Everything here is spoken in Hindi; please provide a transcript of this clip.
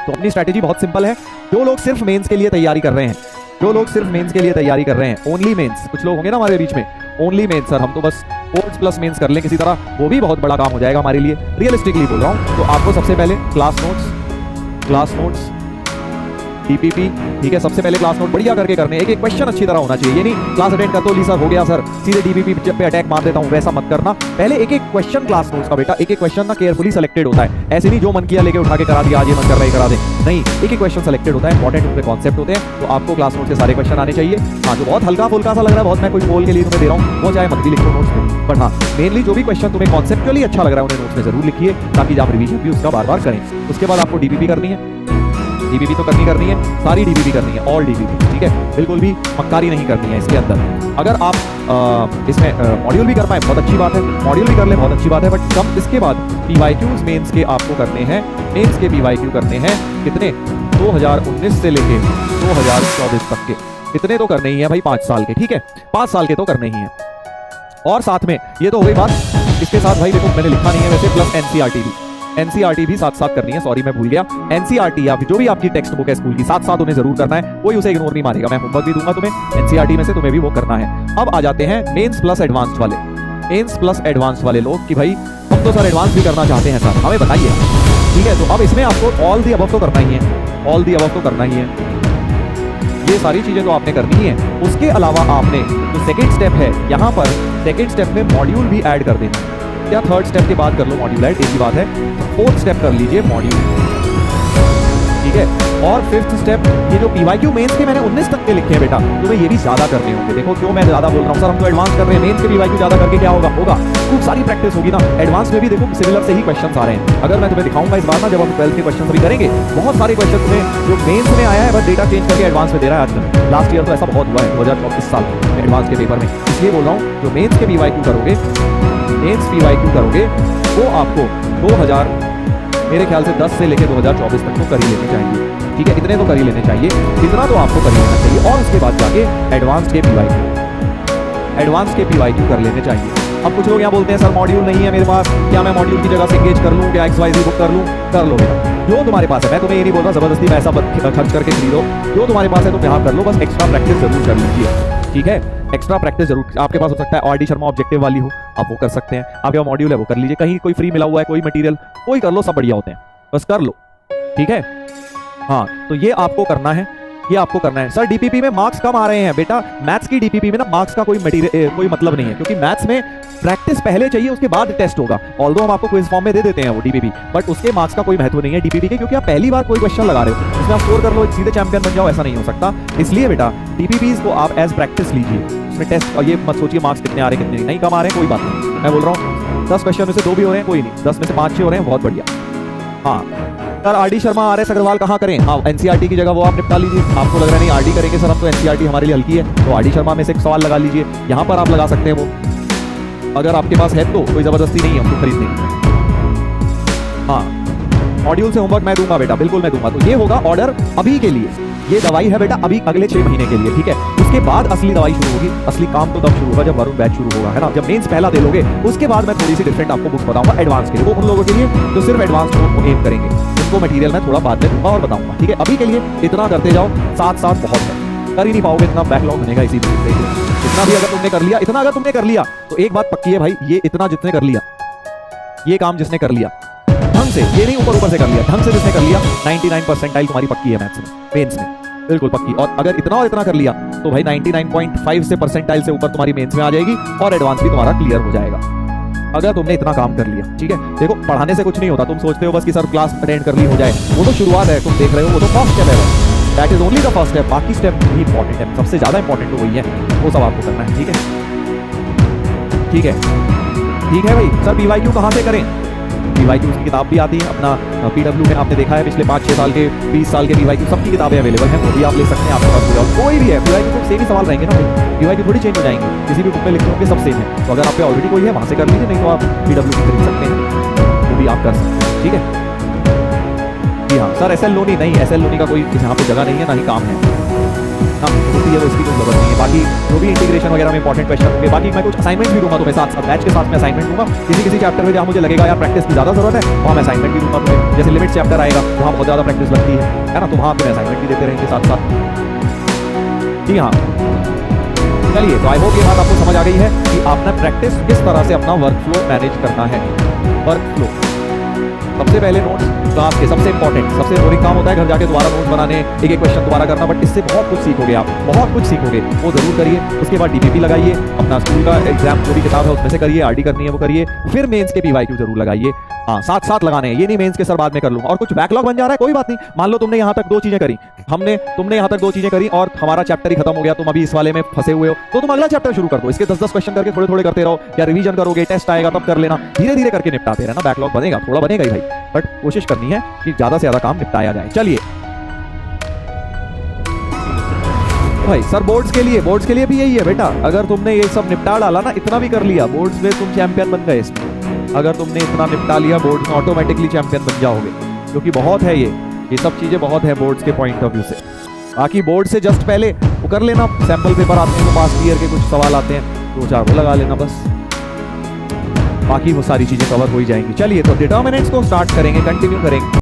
तो अपनी स्ट्रैटेजी बहुत सिंपल है। जो लोग सिर्फ मेंस के लिए तैयारी कर रहे हैं, जो लोग सिर्फ मेंस के लिए तैयारी कर रहे हैं, ओनली मेंस, कुछ लोग होंगे ना हमारे बीच में, ओनली मेंस सर हम तो बस कोर्स प्लस मेंस कर लें किसी तरह, वो भी बहुत बड़ा काम हो जाएगा हमारे लिए, रियलिस्टिकली बोल रहा हूँ। तो आपको सबसे पहले क्लास नोट्स डीपीपी, ठीक है, सबसे पहले क्लास नोट बढ़िया करके करने, एक एक क्वेश्चन अच्छी तरह होना चाहिए। ये नहीं क्लास अटेंड कर तो ली सर हो गया सर सीधे डीपीपी पे अटैक मार देता हूँ, वैसा मत करना। पहले एक एक क्वेश्चन क्लास नोट्स का बेटा, एक एक क्वेश्चन ना केयरफुली सेलेक्टेड होता है, ऐसे नहीं जो मन किया लेके उठा के करा दिया, आज ये मन कर रहा है करा दे, नहीं, एक एक क्वेश्चन सेलेक्टेड होता है, इंपॉर्टेंट उनके कॉन्सेप्ट होते हैं। तो आपको क्लास नोट से सारे क्वेश्चन आने चाहिए। हाँ, जो बहुत हल्का फुल्का सा लग रहा है, बहुत मैं कोई बोल के लिए तुम्हें दे रहा हूँ, वो चाहे मत भी लिखो नोट्स में, बट हाँ मेनली जो भी क्वेश्चन तुम्हें कॉन्सेप्चुअली अच्छा लग रहा है उन्हें नोट्स में जरूर लिखिए, ताकि आप रिवीजन भी उसका बार बार करें। उसके बाद आपको डीपीपी करनी है, डीपीपी तो करनी है, सारी डीपीपी करनी है, ऑल डीपीपी, ठीक है, बिल्कुल भी मक्कारी नहीं करनी है इसके अंदर। अगर आप इसमें मॉड्यूल भी कर पाए बहुत अच्छी बात है, मॉड्यूल भी कर ले बहुत अच्छी बात है, बट कम इसके बाद पीवाईक्यूज मेंस के आपको करने हैं, मेंस के पीवाईक्यू करने हैं कितने, 2019 से लेके 2024 तक के, इतने तो करने ही है भाई, 5 साल के, ठीक है, 5 साल के तो करने ही है। और साथ में ये तो हो गई बात, इसके साथ भाई देखो मैंने लिखा नहीं है वैसे, प्लस एनसीईआरटी भी साथ साथ करनी है, सॉरी मैं भूल गया, एनसीईआरटी या जो भी आपकी टेक्स्ट बुक है स्कूल की, साथ साथ उन्हें जरूर करना है, कोई उसे इग्नोर नहीं मारेगा, मैं होमवर्क भी दूंगा तुम्हें एनसीईआरटी में से, तुम्हें भी वो करना है। अब आ जाते हैं मेंस प्लस एडवांस्ड वाले, मेंस प्लस एडवांस्ड वाले लोग कि भाई हम तो सर एडवांस भी करना चाहते हैं सर, हमें बताइए, ठीक है। तो अब इसमें आपको ऑल दी अबव तो करना ही है, ऑल दी अबव तो करना ही है, ये सारी चीजें तो आपने करनी ही है। उसके अलावा आपने जो सेकंड स्टेप है, यहाँ पर सेकंड स्टेप में मॉड्यूल भी ऐड कर देना, या थर्ड स्टेप के बाद कर लो मॉड्यूल ऐड, एक ही बात है। फोर्थ स्टेप कर लीजिए मॉड्यूल, ठीक है। और फिफ्थ स्टेप, ये जो पीवाईक्यू मेंस के मैंने 19 तक के लिखे हैं बेटा, तुम्हें ये भी ज्यादा करने होंगे। देखो क्यों मैं ज्यादा बोल रहा हूँ सर, हम तो एडवांस कर रहे हैं, मेंस के पीवाईक्यू ज्यादा करके क्या होगा, खूब सारी प्रैक्टिस होगी ना। एडवांस में भी देखो सिमिलर से ही क्वेश्चंस आ रहे हैं, अगर मैं तुम्हें दिखाऊंगा इस बार ना, जब हम 12th के क्वेश्चन भी करेंगे, बहुत सारे क्वेश्चन तुम्हें जो मेंस में आया है बस डेटा चेंज करके एडवांस में दे रहा है आजकल। लास्ट ईयर तो ऐसा बहुत हुआ है 2024 साल एडवांस के पेपर में, इसलिए बोल रहा हूँ जो मेंस के पीवाईक्यू करोगे, मेंस पीवाईक्यू करोगे, वो आपको 2000 मेरे ख्याल से 10 से लेकर 2024 तक तो कर ही लेने चाहिए, ठीक है, इतने तो कर ही लेने चाहिए, इतना तो आपको कर ही लेना चाहिए। और उसके बाद जाके एडवांस के पीवाईक्यू कर लेने चाहिए। अब कुछ लोग यहाँ बोलते हैं सर मॉड्यूल नहीं है मेरे पास, क्या मैं मॉड्यूल की जगह से एंगेज कर लूँ, क्या XYZ बुक कर लूँ, कर लो बेटा, जो तुम्हारे पास है। मैं तुम्हें ये नहीं बोल रहा जबरदस्ती पैसा खर्च करके खरीदो, जो तुम्हारे पास है तुम यहाँ कर लो, बस एक्स्ट्रा प्रैक्टिस जरूर कर लीजिए, ठीक है, एक्स्ट्रा प्रैक्टिस जरूर। आपके पास हो सकता है RD शर्मा ऑब्जेक्टिव वाली हो, आप वो कर सकते हैं, आप यहाँ मॉड्यूल है वो कर लीजिए, कहीं कोई फ्री मिला हुआ है कोई मटेरियल, कोई कर लो, सब बढ़िया होते हैं, बस कर लो, ठीक है। हाँ, तो ये आपको करना है, ये आपको करना है। सर डीपीपी में मार्क्स कम आ रहे हैं बेटा, मैथ्स की डीपीपी में ना मार्क्स का कोई मतलब नहीं है, क्योंकि मैथ्स में प्रैक्टिस पहले चाहिए, उसके बाद टेस्ट होगा। ऑल्दो हम आपको क्विज फॉर्म में दे देते हैं वो डीपीपी, बट उसके मार्क्स का कोई महत्व नहीं है डीपीपी के, क्योंकि आप पहली बार कोई क्वेश्चन लगा रहे हो, उसमें आप स्कोर कर लो सीधे चैंपियन बन जाओ, ऐसा नहीं हो सकता। इसलिए बेटा डीपीपीज को आप एज प्रैक्टिस लीजिए, उसमें टेस्ट, और ये मत सोचिए मार्क्स कितने आ रहे हैं कितने नहीं, कम आ रहे हैं कोई बात नहीं, मैं बोल रहा हूँ 10 क्वेश्चन में से 2 भी हो रहे हैं कोई नहीं, 10 में से 5-6 हो रहे हैं, बहुत बढ़िया। हाँ sir RD Sharma RS Agarwal कहाँ करें, हाँ एनसीईआरटी की जगह वो आप निपटा लीजिए। आपको लग रहा है नहीं RD करेंगे सर हम तो, एनसीईआरटी हमारे लिए हल्की है, तो RD शर्मा में से एक सवाल लगा लीजिए, यहाँ पर आप लगा सकते हैं वो, अगर आपके पास है तो, कोई जबरदस्ती नहीं है हमको खरीदने की। हाँ मॉड्यूल से होमवर्क मैं दूंगा बेटा, बिल्कुल मैं दूंगा। तो ये होगा ऑर्डर अभी के लिए, ये दवाई है बेटा अभी अगले 6 महीने के लिए, ठीक है। उसके बाद असली दवाई शुरू होगी, असली काम तो तब शुरू होगा जब वरुण बैच शुरू होगा, है ना, जब मेंस पहला दे लोगे, उसके बाद मैं थोड़ी सी डिफरेंट आपको बुक बताऊंगा एडवांस के लिए, वो उन लोगों के लिए जो सिर्फ एडवांस को एम करेंगे, उनको मटेरियल मैं थोड़ा बाद में दूंगा और बताऊंगा, ठीक है। अभी के लिए इतना करते जाओ, साथ साथ बहुत है, कर ही नहीं पाओगे, इतना बैकलॉग बनेगा इसी बीच। इतना भी अगर तुमने कर लिया, इतना अगर तुमने कर लिया तो एक बात पक्की है भाई, ये इतना जिसने कर लिया, ये काम जिसने कर लिया ढंग से, ये नहीं ऊपर ऊपर से कर लिया, ढंग से जिसने कर लिया, 99 परसेंटाइल तुम्हारी पक्की है मैथ्स में, मेंस में, बिल्कुल पक्की। और अगर इतना और इतना कर लिया तो भाई 99.5 से परसेंटाइल से ऊपर तुम्हारी मेंस में आ जाएगी, और एडवांस भी तुम्हारा क्लियर हो जाएगा अगर तुमने इतना काम कर लिया, ठीक है। देखो पढ़ाने से कुछ नहीं होता, तुम सोचते हो बस कि सर क्लास अटेंड कर ली हो जाए, वो तो शुरुआत है, तुम देख रहे हो, वो तो फर्स्ट स्टेप है, that is only the first step, बाकी स्टेप भी इंपॉर्टेंट है, सबसे ज्यादा इंपॉर्टेंट तो वही है, वो सब आपको करना है, ठीक है, ठीक है, ठीक है भाई। सर पीवाईक्यू कहाँ से करें, पीवाईक्यू की किताब भी आती है, अपना PW में आपने देखा है पिछले 5-6 साल के 20 साल के पीवाईक्यू सबकी किताबें अवेलेबल हैं, वो भी आप ले सकते हैं, आपके पास पूरा कोई भी है पीवाईक्यू तो सेम ही सवाल रहेंगे ना भाई, पीवाईक्यू थोड़ी चेंज हो जाएंगे, किसी भी बुक में लिखे होंगे सब सेम है। तो अगर आप पे ऑलरेडी कोई है वहाँ से कर लीजिए, नहीं तो आप PW की खरीद सकते हैं, वो भी आप कर सकते हैं, ठीक है। जी हाँ सर SL लोनी नहीं, SL लोनी का कोई यहाँ पे जगह नहीं है, ना ही काम है। ना होती है, तो इसकी कोई जरूरत नहीं है। बाकी जो भी इंटीग्रेशन वगैरह में इंपॉर्टेंट क्वेश्चन होंगे, बाकी मैं कुछ असाइनमेंट भी दूंगा तुम्हें साथ साथ, बैच के साथ में असाइनमेंट दूंगा। किसी चैप्टर में जहाँ मुझे लगेगा यार प्रैक्टिस की ज्यादा जरूरत है, वहाँ मैं असाइनमेंट भी दूंगा तुम्हें। जैसे लिमिट चैप्टर आएगा, वहाँ बहुत ज्यादा प्रैक्टिस लगती है ना, तो वहाँ पे असाइनमेंट भी देते रहेंगे साथ साथ। जी हाँ, चलिए, तो आई होप ये बात आपको समझ आ गई है कि आपने प्रैक्टिस किस तरह से अपना वर्क फ्लो मैनेज करना है। वर्क फ्लो सबसे पहले नोट्स क्लास के सबसे इंपॉर्टेंट, सबसे बोरिंग काम होता है घर जाके दोबारा नोट्स बनाने, एक एक क्वेश्चन दोबारा करना, बट इससे बहुत कुछ सीखोगे आप, बहुत कुछ सीखोगे, वो जरूर करिए। उसके बाद डीपीपी लगाइए, अपना स्कूल का एग्जाम जो भी किताब है उसमें से करिए, आरडी करनी है वो करिए, फिर मेंस के पीवाईक्यू जरूर लगाइए। हाँ, साथ साथ लगाने हैं, ये नहीं मेंस के सर बाद में कर लूंगा। और कुछ बैकलॉग बन जा रहा है, कोई बात नहीं, मान लो तुमने यहाँ तक 2 चीजें करी, तुमने यहाँ तक 2 चीजें करी और हमारा चैप्टर ही खत्म हो गया, तुम अभी इस वाले में फंसे हुए हो, तो तुम अगला चैप्टर शुरू कर दो। इसके 10-10 क्वेश्चन करके थोड़े थोड़े करते रहो, या रिवीजन करोगे, टेस्ट आएगा तब कर लेना, धीरे धीरे करके निपटाते रहना। बैकलॉग बनेगा, थोड़ा बनेगा ही भाई, बट कोशिश करनी है कि ज्यादा से ज्यादा काम निपटाया जाए। चलिए भाई, सर बोर्ड्स के लिए भी यही है बेटा, अगर तुमने ये सब निपटा डाला ना, इतना भी कर लिया, बोर्ड्स में तुम चैंपियन बन गए। इसमें अगर तुमने इतना निपटा लिया, बोर्ड्स में ऑटोमेटिकली चैंपियन बन जाओगे, क्योंकि बहुत है ये सब चीजें बहुत है बोर्ड्स के पॉइंट ऑफ व्यू से। बाकी बोर्ड से जस्ट पहले वो कर लेना, सैंपल पेपर आते हैं तो पास्ट ईयर के कुछ सवाल आते हैं, 2-4 वो लगा लेना बस, बाकी वो सारी चीजें कवर हो ही जाएंगी। चलिए, तो डिटर्मिनेंट्स को स्टार्ट करेंगे, कंटिन्यू करेंगे।